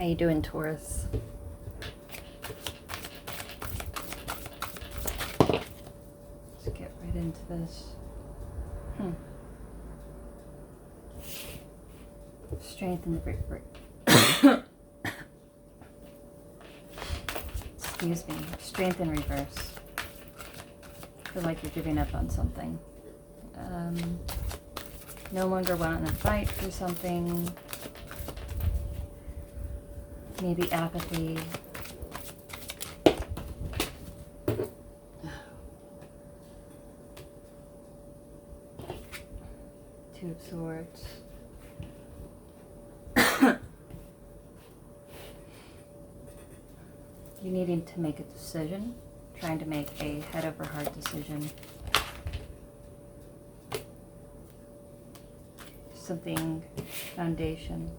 How you doing, Taurus? Let's get right into this. Strength in the excuse me. Strength in reverse. Feel like you're giving up on something. No longer wanting to fight for something. Maybe apathy. Two of Swords. You needing to make a decision. Trying to make a head over heart decision. Something foundation.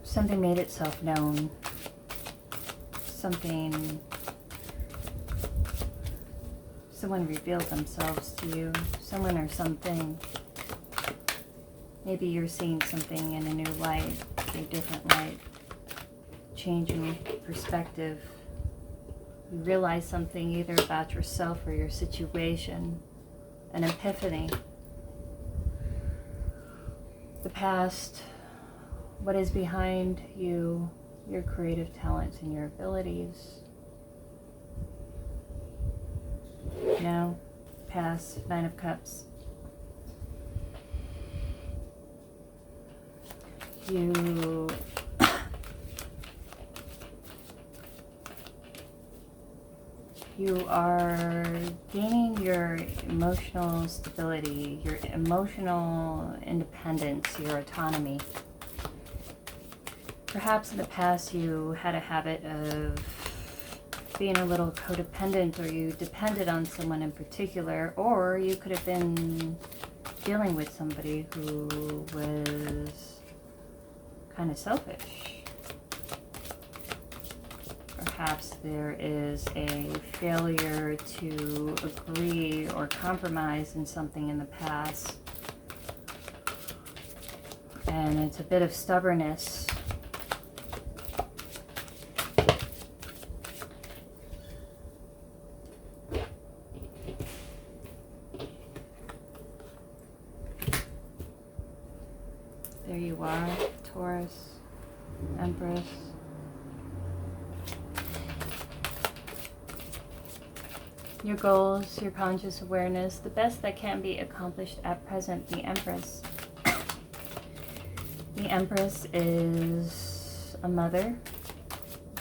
Something made itself known. Someone revealed themselves to you. Someone or something. Maybe you're seeing something in a new light, a different light. Changing perspective. You realize something either about yourself or your situation. An epiphany. The past, what is behind you, your creative talents and your abilities. Now, past, 9 of Cups. You are gaining your emotional stability, your emotional independence, your autonomy. Perhaps in the past you had a habit of being a little codependent, or you depended on someone in particular, or you could have been dealing with somebody who was kind of selfish. Perhaps there is a failure to agree or compromise in something in the past. And it's a bit of stubbornness. There you are, Taurus, Empress. Your goals, your conscious awareness, the best that can be accomplished at present, the Empress. The Empress is a mother.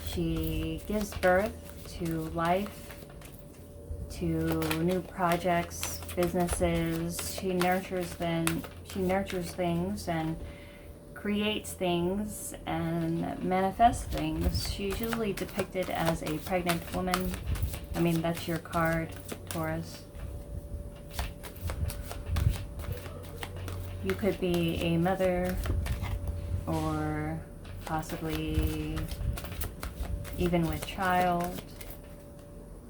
She gives birth to life, to new projects, businesses. She nurtures things and creates things and manifests things. She's usually depicted as a pregnant woman. I mean, that's your card, Taurus. You could be a mother, or possibly even with child.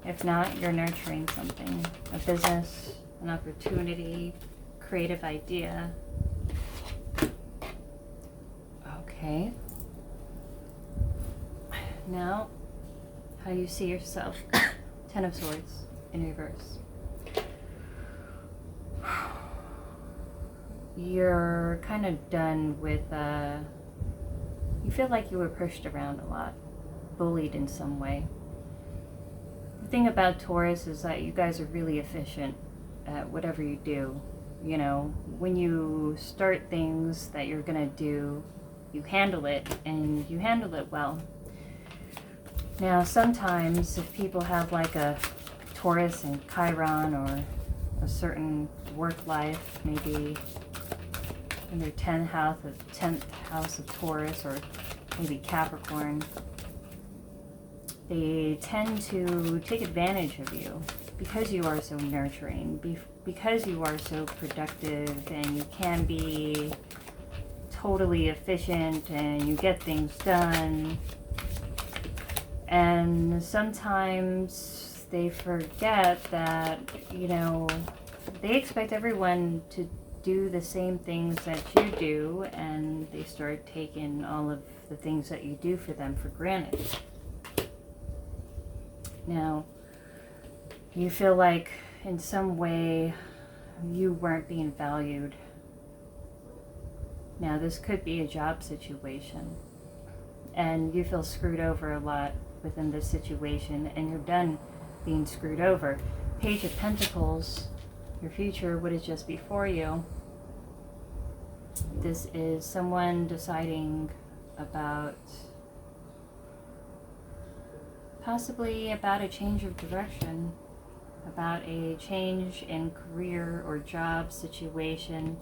If not, you're nurturing something, a business, an opportunity, creative idea. Okay. Now, how you see yourself. 10 of Swords in reverse. You're kind of done with, you feel like you were pushed around a lot, bullied in some way. The thing about Taurus is that you guys are really efficient at whatever you do. You know, when you start things that you're gonna do, you handle it, and you handle it well. Now, sometimes if people have like a Taurus and Chiron, or a certain work life, maybe in their 10th house of Taurus, or maybe Capricorn, they tend to take advantage of you because you are so nurturing, because you are so productive, and you can be totally efficient and you get things done. And sometimes they forget that, you know, they expect everyone to do the same things that you do, and they start taking all of the things that you do for them for granted. Now, you feel like in some way you weren't being valued. Now, this could be a job situation, and you feel screwed over a lot within this situation, and you're done being screwed over. Page of Pentacles, your future, what is just before you. This is someone deciding about, possibly about a change of direction, about a change in career or job situation.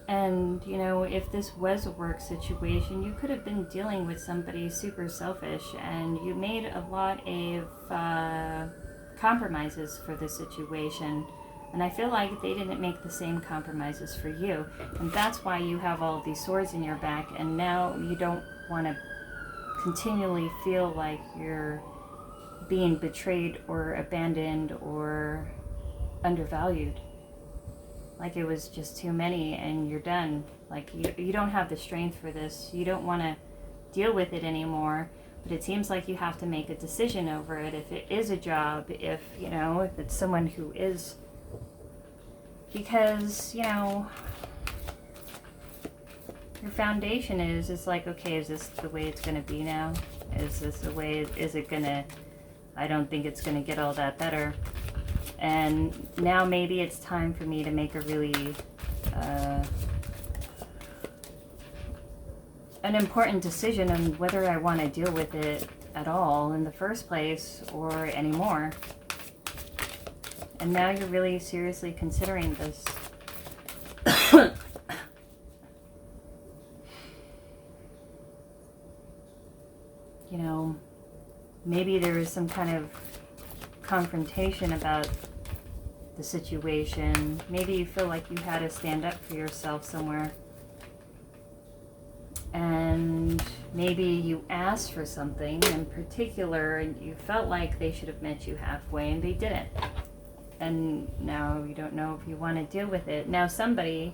And, you know, if this was a work situation, you could have been dealing with somebody super selfish, and you made a lot of compromises for this situation. And I feel like they didn't make the same compromises for you. And that's why you have all of these swords in your back, and now you don't want to continually feel like you're being betrayed or abandoned or undervalued. Like it was just too many and you're done. Like you don't have the strength for this. You don't want to deal with it anymore. But it seems like you have to make a decision over it. If it is a job, if, you know, if it's someone who is, because, you know, your foundation is like, okay, is this the way it's going to be now? Is this the way, is it going to, I don't think it's going to get all that better. And now maybe it's time for me to make a really, an important decision on whether I want to deal with it at all in the first place or anymore. And now you're really seriously considering this. You know, maybe there is some kind of confrontation about the situation. Maybe you feel like you had to stand up for yourself somewhere. And maybe you asked for something in particular and you felt like they should have met you halfway and they didn't. And now you don't know if you want to deal with it. Now somebody,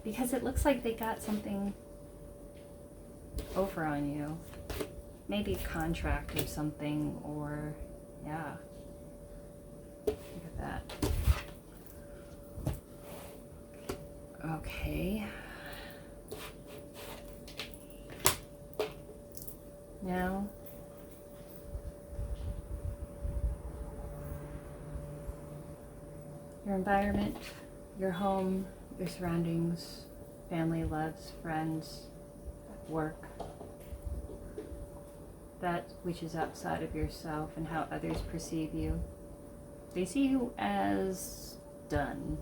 because it looks like they got something over on you. Maybe a contract or something, or yeah. Look at that. Okay. Now, your environment, your home, your surroundings, family, loves, friends, work, that which is outside of yourself and how others perceive you. They see you as done.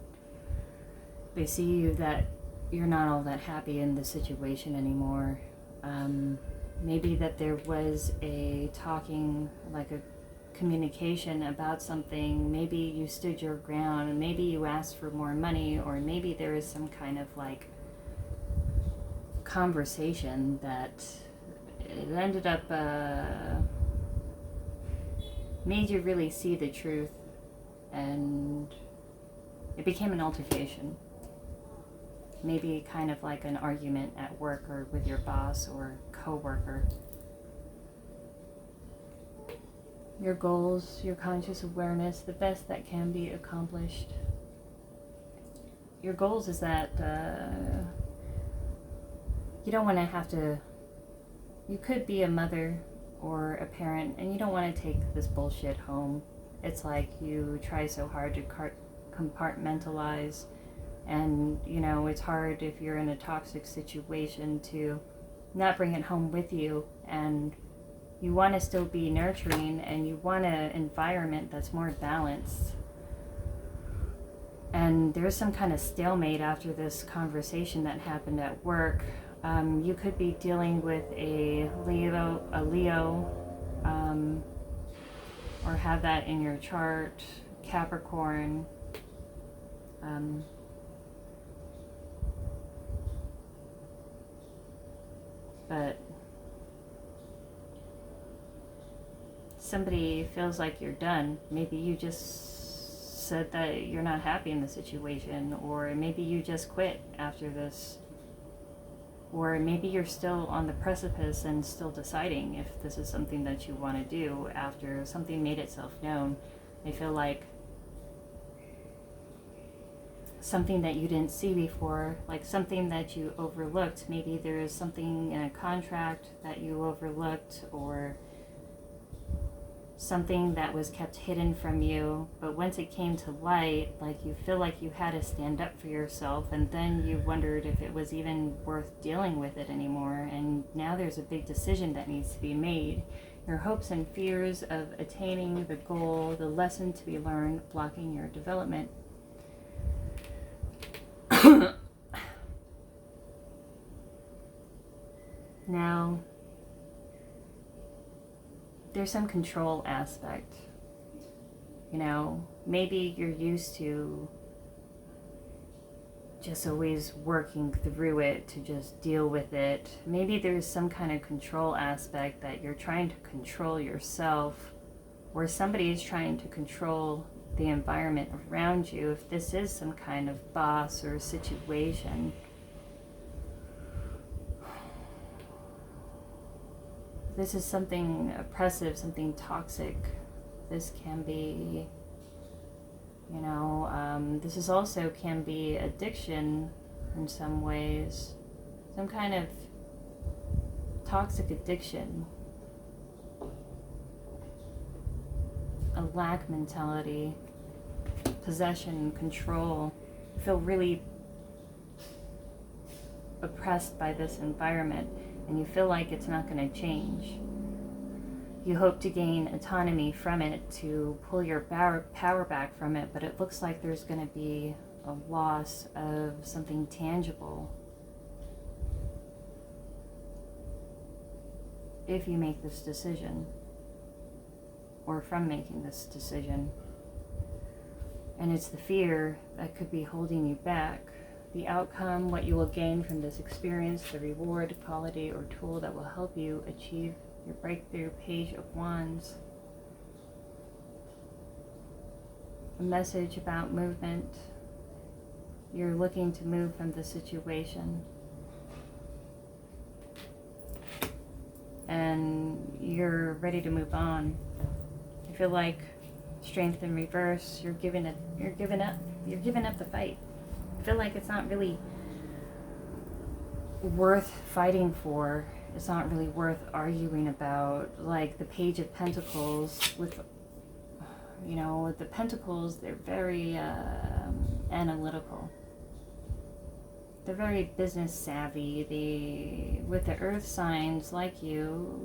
They see you that you're not all that happy in the situation anymore. Maybe that there was a talking, like a communication about something. Maybe you stood your ground, and maybe you asked for more money, or maybe there is some kind of like conversation that it ended up made you really see the truth, and it became an altercation. Maybe kind of like an argument at work or with your boss or co-worker. Your goals, your conscious awareness, the best that can be accomplished. Your goals is that you don't want to have to, you could be a mother or a parent and you don't want to take this bullshit home. It's like you try so hard to compartmentalize, and you know it's hard if you're in a toxic situation to not bring it home with you, and you want to still be nurturing and you want an environment that's more balanced. And there's some kind of stalemate after this conversation that happened at work. You could be dealing with a Leo, or have that in your chart, Capricorn. But somebody feels like you're done. Maybe you just said that you're not happy in the situation, or maybe you just quit after this, or maybe you're still on the precipice and still deciding if this is something that you want to do after something made itself known. I feel like something that you didn't see before, like something that you overlooked. Maybe there is something in a contract that you overlooked, or something that was kept hidden from you, but once it came to light, like you feel like you had to stand up for yourself, and then you wondered if it was even worth dealing with it anymore, and now there's a big decision that needs to be made. Your hopes and fears of attaining the goal, the lesson to be learned, blocking your development. Now, there's some control aspect. You know, maybe you're used to just always working through it to just deal with it. Maybe there's some kind of control aspect that you're trying to control yourself, or somebody is trying to control the environment around you. If this is some kind of boss or situation, this is something oppressive, something toxic. This can be, you know, this is also can be addiction in some ways. Some kind of toxic addiction. A lack mentality, possession, control. You feel really oppressed by this environment, and you feel like it's not going to change. You hope to gain autonomy from it, to pull your power back from it, but it looks like there's going to be a loss of something tangible if you make this decision, or from making this decision. And it's the fear that could be holding you back. The outcome, what you will gain from this experience, the reward, quality, or tool that will help you achieve your breakthrough. Page of Wands. A message about movement. You're looking to move from the situation, and you're ready to move on. I feel like strength in reverse. You're giving up the fight. I feel like it's not really worth fighting for. It's not really worth arguing about. Like the Page of Pentacles, with, you know, with the Pentacles, they're very analytical. They're very business savvy. With the earth signs like you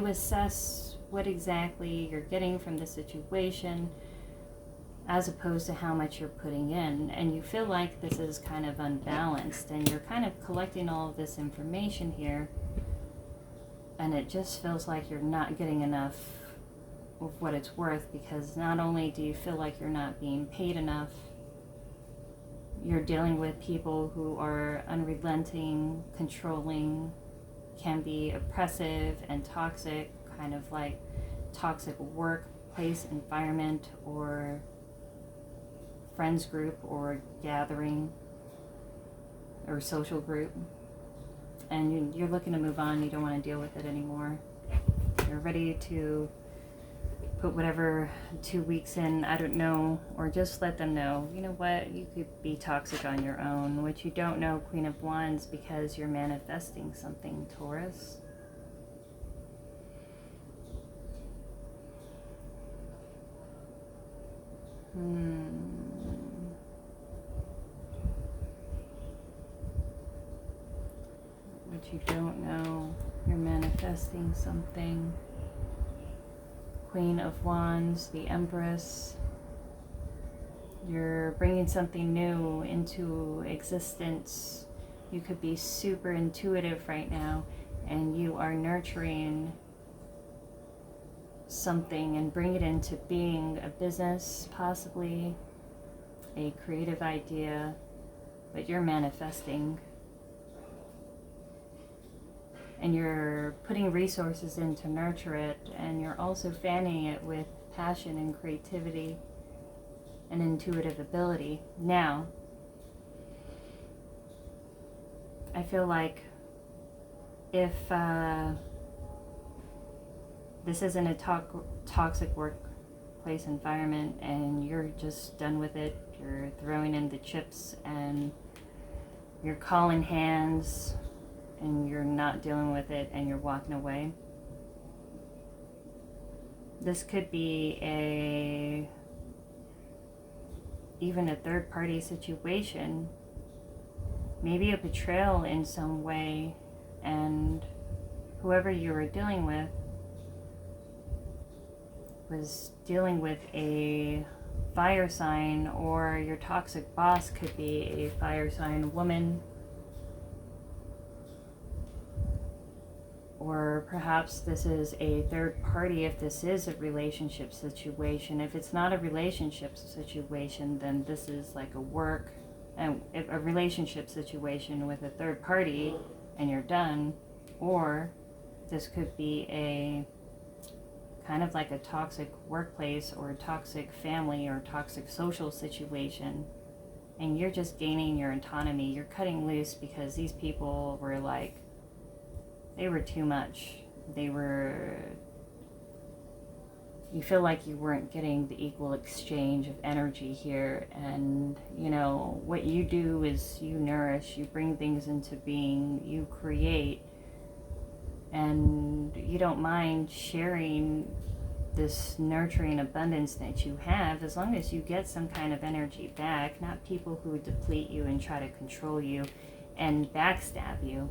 assess what exactly you're getting from the situation, as opposed to how much you're putting in. And you feel like this is kind of unbalanced, and you're kind of collecting all of this information here, and it just feels like you're not getting enough of what it's worth, because not only do you feel like you're not being paid enough, you're dealing with people who are unrelenting, controlling, can be oppressive and toxic, kind of like toxic workplace environment, or friends group, or gathering, or social group. And you're looking to move on. You don't want to deal with it anymore. You're ready to put whatever 2 weeks in, I don't know, or just let them know, you know what, you could be toxic on your own, which you don't know, Queen of Wands, because you're manifesting something, Taurus. What you don't know, you're manifesting something. Queen of Wands, the Empress. You're bringing something new into existence. You could be super intuitive right now, and you are nurturing something and bring it into being, a business, possibly a creative idea, but you're manifesting. and you're putting resources in to nurture it, and you're also fanning it with passion and creativity and intuitive ability. Now, I feel like if this isn't a toxic workplace environment and you're just done with it, you're throwing in the chips and you're calling hands and you're not dealing with it and you're walking away, this could be even a third party situation, maybe a betrayal in some way, and whoever you were dealing with was dealing with a fire sign, or your toxic boss could be a fire sign woman, or perhaps this is a third party if this is a relationship situation. If it's not a relationship situation, then this is like a relationship situation with a third party and you're done. Or this could be a kind of like a toxic workplace or a toxic family or toxic social situation, and you're just gaining your autonomy. You're cutting loose because these people were like, they were too much. You feel like you weren't getting the equal exchange of energy here. And you know, what you do is you nourish, you bring things into being, you create, and you don't mind sharing this nurturing abundance that you have, as long as you get some kind of energy back, not people who deplete you and try to control you and backstab you.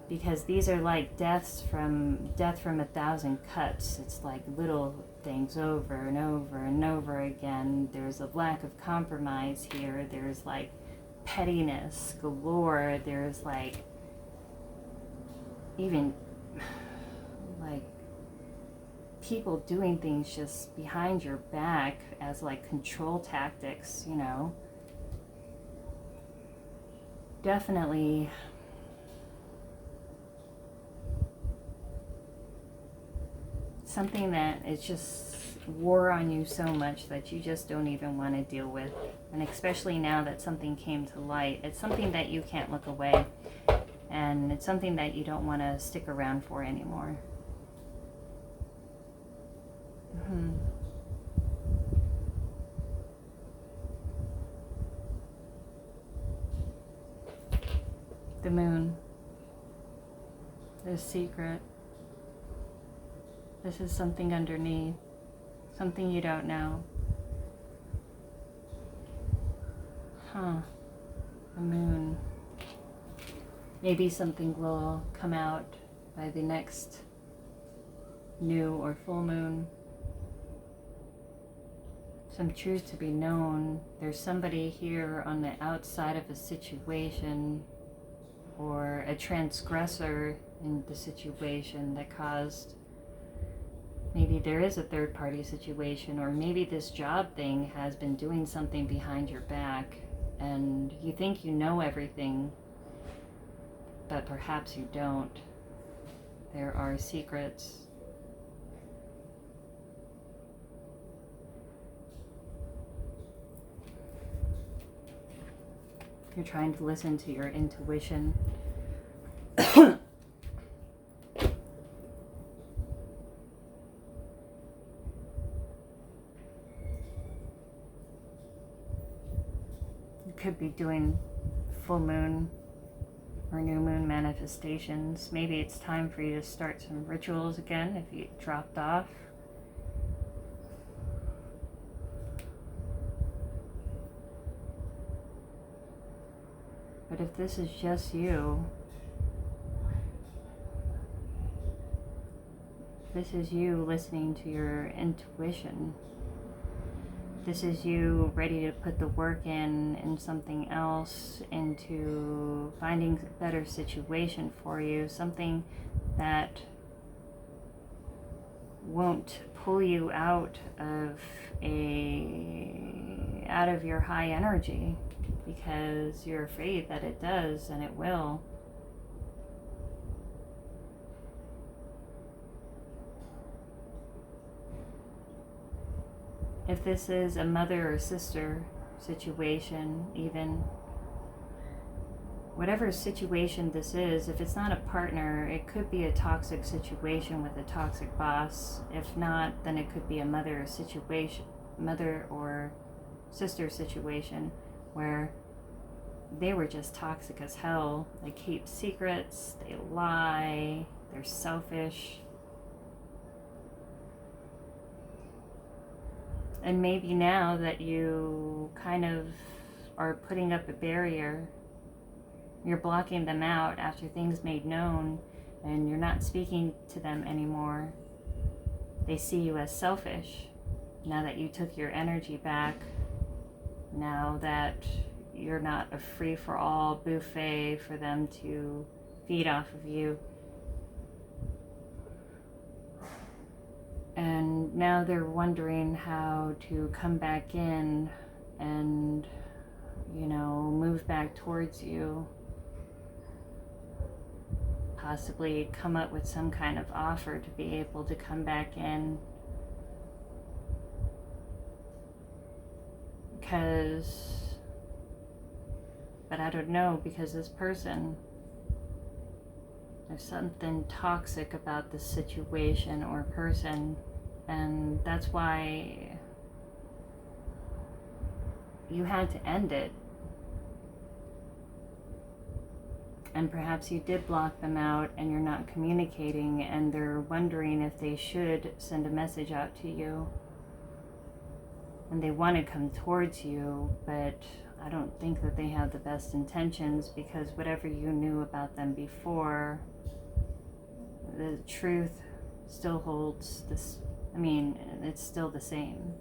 Because these are like death from 1,000 cuts. It's like little things over and over and over again. There's a lack of compromise here. There's like pettiness galore. There's like even like people doing things just behind your back as like control tactics, you know. Definitely something that is just wore on you so much that you just don't even want to deal with. And especially now that something came to light, it's something that you can't look away, and it's something that you don't want to stick around for anymore. The moon, the secret. This is something underneath, something you don't know. The moon. Maybe something will come out by the next new or full moon. Some truth to be known. There's somebody here on the outside of a situation, or a transgressor in the situation that caused, maybe there is a third party situation, or maybe this job thing has been doing something behind your back and you think you know everything, but perhaps you don't. There are secrets. You're trying to listen to your intuition. You could be doing full moon or new moon manifestations. Maybe it's time for you to start some rituals again if you dropped off. But if this is just you, this is you listening to your intuition. This is you ready to put the work in something else, into finding a better situation for you, something that won't pull you out of your high energy, because you're afraid that it does, and it will. if this is a mother or sister situation, even whatever situation this is, if it's not a partner, it could be a toxic situation with a toxic boss. If not, then it could be a mother or sister situation where they were just toxic as hell. They keep secrets, they lie, they're selfish. And maybe now that you kind of are putting up a barrier, you're blocking them out after things made known, and you're not speaking to them anymore. They see you as selfish. Now that you took your energy back, now that you're not a free-for-all buffet for them to feed off of you. And now they're wondering how to come back in and, move back towards you. Possibly come up with some kind of offer to be able to come back in. But I don't know, because this person, there's something toxic about this situation or person, and that's why you had to end it. And perhaps you did block them out and you're not communicating, and they're wondering if they should send a message out to you. And they want to come towards you, but I don't think that they have the best intentions, because whatever you knew about them before, the truth still holds this. It's still the same.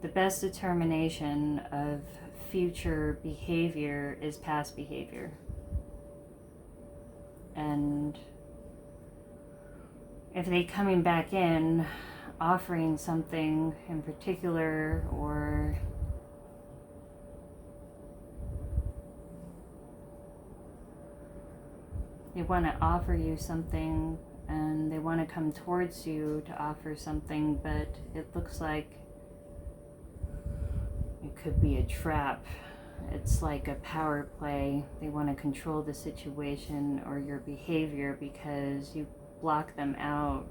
The best determination of future behavior is past behavior. And if they coming back in, offering something in particular, or they want to offer you something and they want to come towards you to offer something, but it looks like it could be a trap. It's like a power play. They want to control the situation or your behavior because you block them out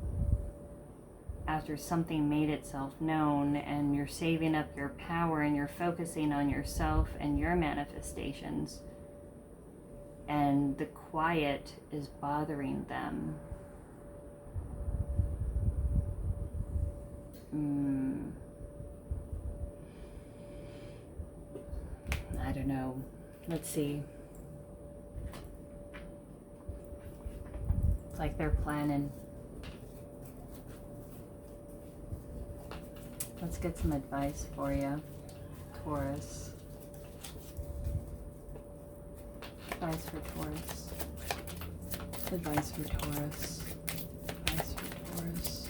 after something made itself known, and you're saving up your power and you're focusing on yourself and your manifestations, and the quiet is bothering them. I don't know. Let's see. It's like they're planning. Let's get some advice for you, Taurus. Advice for Taurus. Advice for Taurus. Advice for Taurus.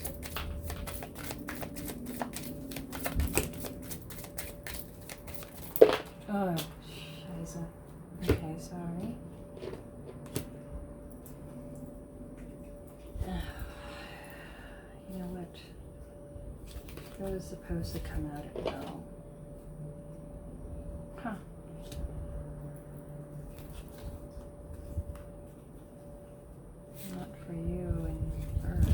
Oh, scheiße. Okay, sorry. You know what? That was supposed to come out at well. Huh. Not for you and Earth.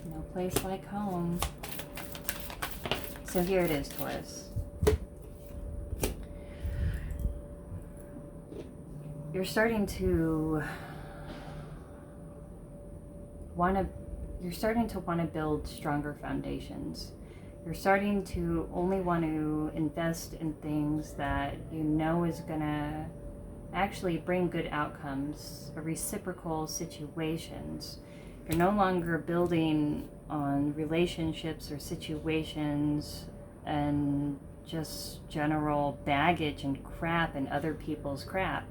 No place like home. So here it is, Taurus. You're starting to want to build stronger foundations. You're starting to only want to invest in things that you know is gonna actually bring good outcomes, reciprocal situations. You're no longer building on relationships or situations and just general baggage and crap and other people's crap,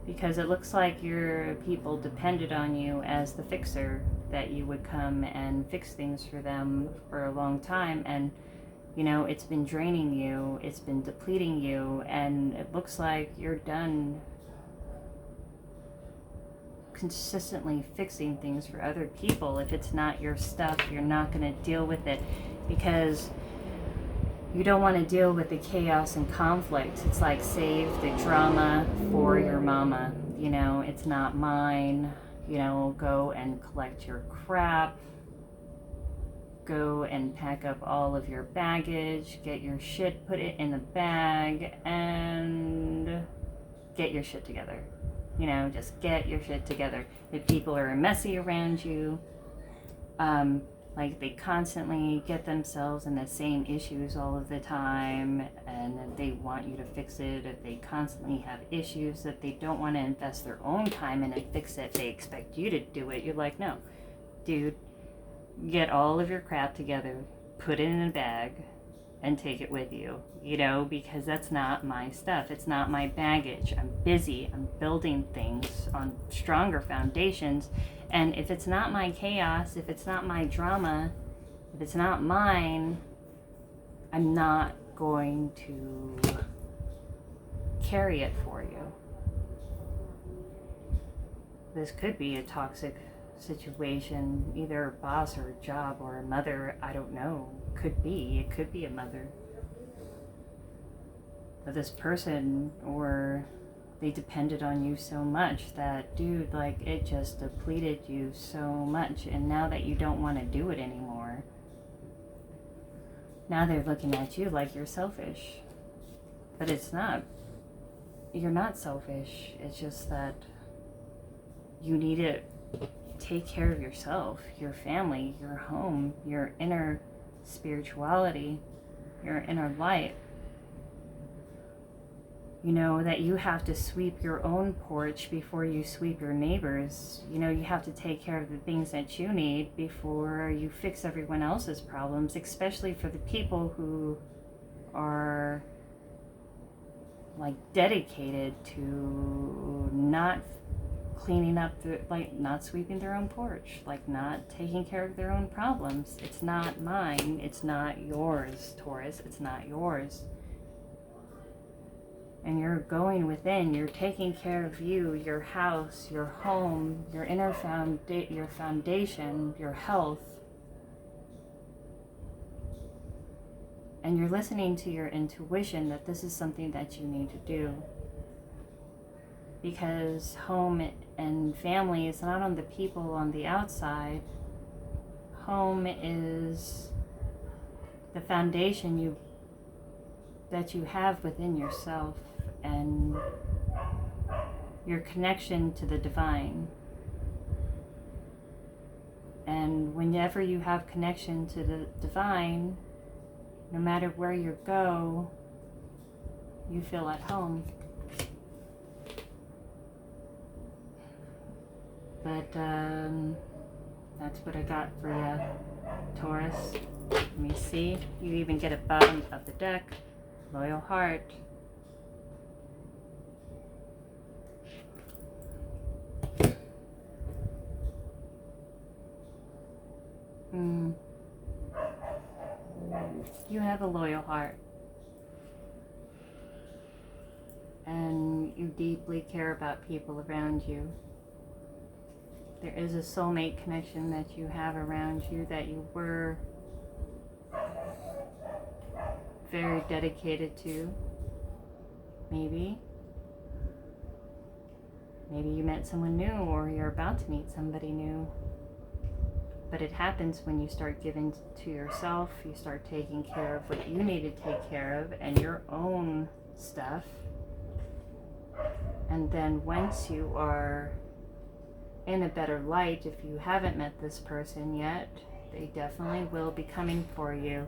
because it looks like your people depended on you as the fixer, that you would come and fix things for them for a long time, and you know, it's been draining you, it's been depleting you, and it looks like you're done consistently fixing things for other people. If it's not your stuff, you're not going to deal with it because you don't want to deal with the chaos and conflict. It's like, save the drama for your mama. You know, it's not mine. You know, go and collect your crap. Go and pack up all of your baggage. Get your shit, put it in a bag, and get your shit together. You know, just get your shit together. If people are messy around you, like they constantly get themselves in the same issues all of the time and they want you to fix it, if they constantly have issues that they don't want to invest their own time in and fix it, they expect you to do it. You're like, no, dude, get all of your crap together, put it in a bag, and take it with you, you know, because that's not my stuff. It's not my baggage. I'm busy. I'm building things on stronger foundations. And if it's not my chaos, if it's not my drama, if it's not mine, I'm not going to carry it for you. This could be a toxic situation, either a boss or a job or a mother, I don't know. Could be. It could be a mother. But this person, or they depended on you so much that, dude, like, it just depleted you so much. And now that you don't want to do it anymore, now they're looking at you like you're selfish. But it's not. You're not selfish. It's just that you need to take care of yourself, your family, your home, your inner spirituality, your inner light. You know, that you have to sweep your own porch before you sweep your neighbor's. You know, you have to take care of the things that you need before you fix everyone else's problems, especially for the people who are like dedicated to not cleaning up, like not sweeping their own porch, like not taking care of their own problems. It's not mine. It's not yours, Taurus. It's not yours. And you're going within. You're taking care of you, your house, your home, your inner your foundation, your health. And you're listening to your intuition that this is something that you need to do. Because home and family is not on the people on the outside. Home is the foundation that you have within yourself and your connection to the divine. And whenever you have connection to the divine, no matter where you go, you feel at home. But that's what I got for you, Taurus. Let me see. You even get a bottom of the deck. Loyal heart. You have a loyal heart. And you deeply care about people around you. There is a soulmate connection that you have around you that you were very dedicated to. Maybe you met someone new, or you're about to meet somebody new. But it happens when you start giving to yourself, you start taking care of what you need to take care of and your own stuff. And then once you are in a better light, if you haven't met this person yet, they definitely will be coming for you.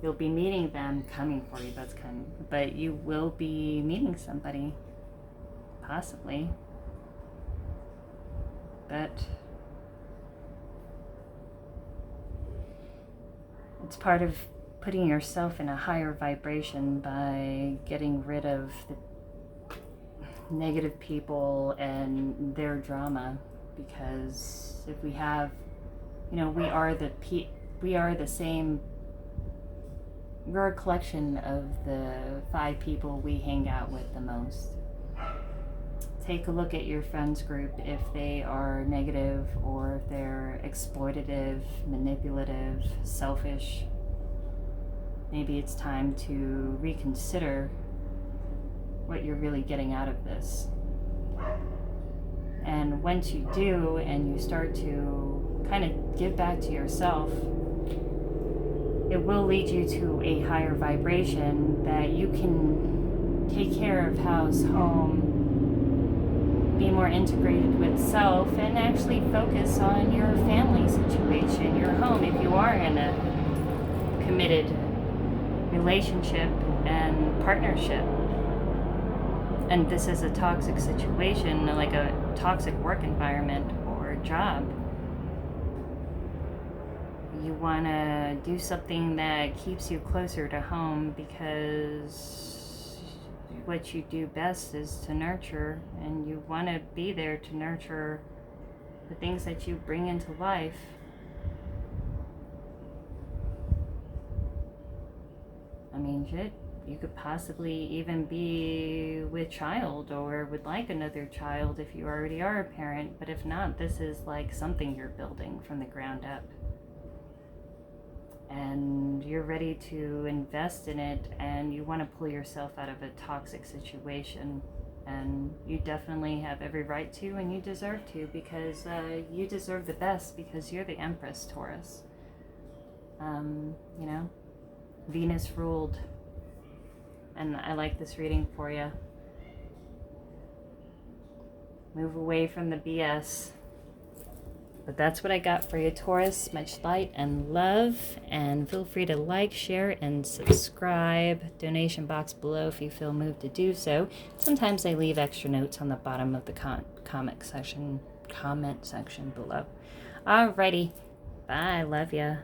You'll be meeting them, coming for you, that's coming, but you will be meeting somebody, possibly. But it's part of putting yourself in a higher vibration by getting rid of the negative people and their drama. Because if we have we are the same. We're a collection of the 5 people we hang out with the most. Take a look at your friends group if they are negative or if they're exploitative, manipulative, selfish. Maybe it's time to reconsider what you're really getting out of this. And once you do and you start to kind of give back to yourself, it will lead you to a higher vibration that you can take care of house, home, be more integrated with self, and actually focus on your family situation, your home, if you are in a committed relationship and partnership. And this is a toxic situation, like a toxic work environment or job. You want to do something that keeps you closer to home, because what you do best is to nurture, and you want to be there to nurture the things that you bring into life. I mean, shit, you could possibly even be with child or would like another child if you already are a parent, but if not, this is like something you're building from the ground up. And you're ready to invest in it, and you want to pull yourself out of a toxic situation, and you definitely have every right to, and you deserve to, because you deserve the best, because you're the Empress, Taurus. Venus ruled, and I like this reading for you. Move away from the BS. But that's what I got for you, Taurus. Much light and love. And feel free to like, share, and subscribe. Donation box below if you feel moved to do so. Sometimes I leave extra notes on the bottom of the comment section below. Alrighty. Bye. Love ya.